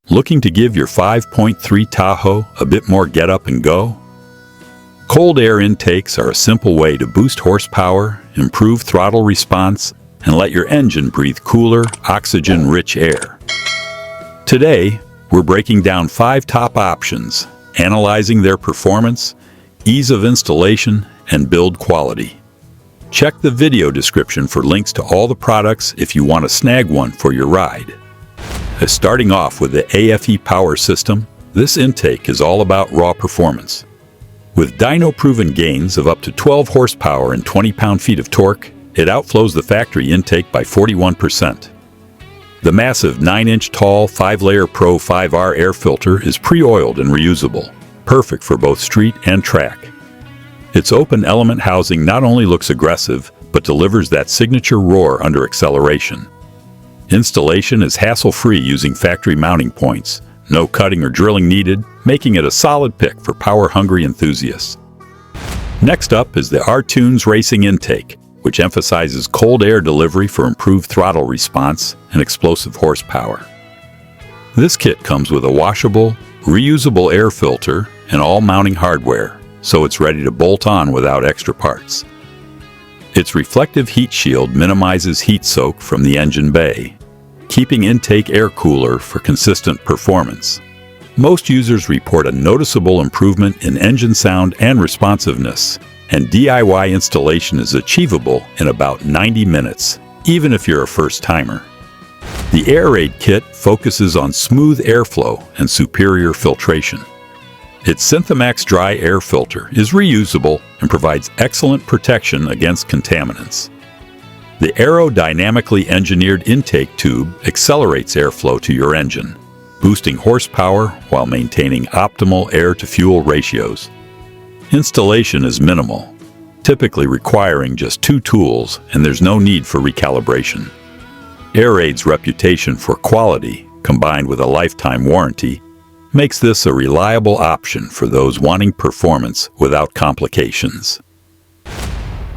Looking to give your 5.3 Tahoe a bit more get up and go? Cold air intakes are a simple way to boost horsepower, improve throttle response, and let your engine breathe cooler, oxygen-rich air. Today, we're breaking down 5 top options, analyzing their performance, ease of installation, and build quality. Check the video description for links to all the products if you want to snag one for your ride. Starting off with the AFE power system, this intake is all about raw performance. With dyno-proven gains of up to 12 horsepower and 20 pound-feet of torque, it outflows the factory intake by 41%. The massive 9-inch tall 5-layer Pro 5R air filter is pre-oiled and reusable, perfect for both street and track. Its open element housing not only looks aggressive, but delivers that signature roar under acceleration. Installation is hassle-free using factory mounting points, no cutting or drilling needed, making it a solid pick for power-hungry enthusiasts. Next up is the Rtunes Racing intake, which emphasizes cold air delivery for improved throttle response and explosive horsepower. This kit comes with a washable, reusable air filter and all mounting hardware, so it's ready to bolt on without extra parts. Its reflective heat shield minimizes heat soak from the engine bay, keeping intake air cooler for consistent performance. Most users report a noticeable improvement in engine sound and responsiveness, and DIY installation is achievable in about 90 minutes, even if you're a first-timer. The AIRAID kit focuses on smooth airflow and superior filtration. Its Synthemax dry air filter is reusable and provides excellent protection against contaminants. The aerodynamically engineered intake tube accelerates airflow to your engine, boosting horsepower while maintaining optimal air-to-fuel ratios. Installation is minimal, typically requiring just 2 tools, and there's no need for recalibration. AIRAID's reputation for quality, combined with a lifetime warranty, makes this a reliable option for those wanting performance without complications.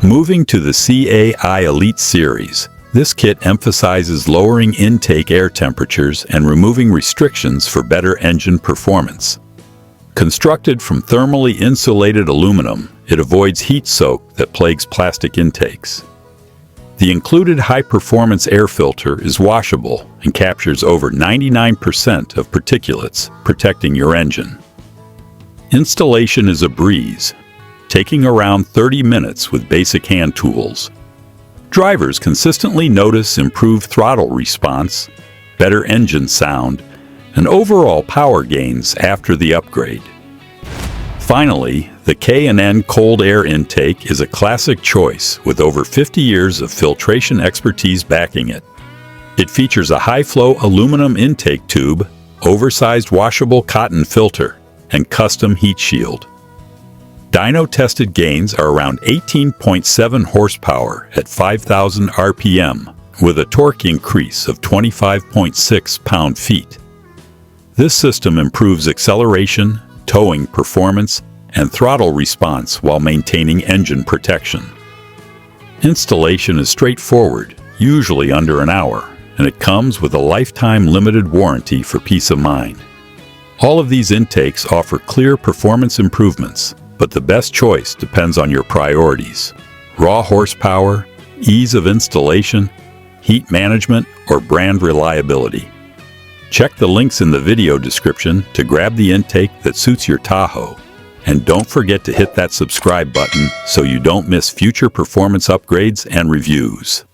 Moving to the CAI Elite series, this kit emphasizes lowering intake air temperatures and removing restrictions for better engine performance. Constructed from thermally insulated aluminum, it avoids heat soak that plagues plastic intakes. The included high-performance air filter is washable and captures over 99% of particulates, protecting your engine. Installation is a breeze, taking around 30 minutes with basic hand tools. Drivers consistently notice improved throttle response, better engine sound, and overall power gains after the upgrade. Finally, the K&N cold air intake is a classic choice with over 50 years of filtration expertise backing it. It features a high-flow aluminum intake tube, oversized washable cotton filter, and custom heat shield. Dyno-tested gains are around 18.7 horsepower at 5,000 RPM, with a torque increase of 25.6 pound-feet. This system improves acceleration, towing performance, and throttle response while maintaining engine protection. Installation is straightforward, usually under an hour, and it comes with a lifetime limited warranty for peace of mind. All of these intakes offer clear performance improvements, but the best choice depends on your priorities: raw horsepower, ease of installation, heat management, or brand reliability. Check the links in the video description to grab the intake that suits your Tahoe. And don't forget to hit that subscribe button so you don't miss future performance upgrades and reviews.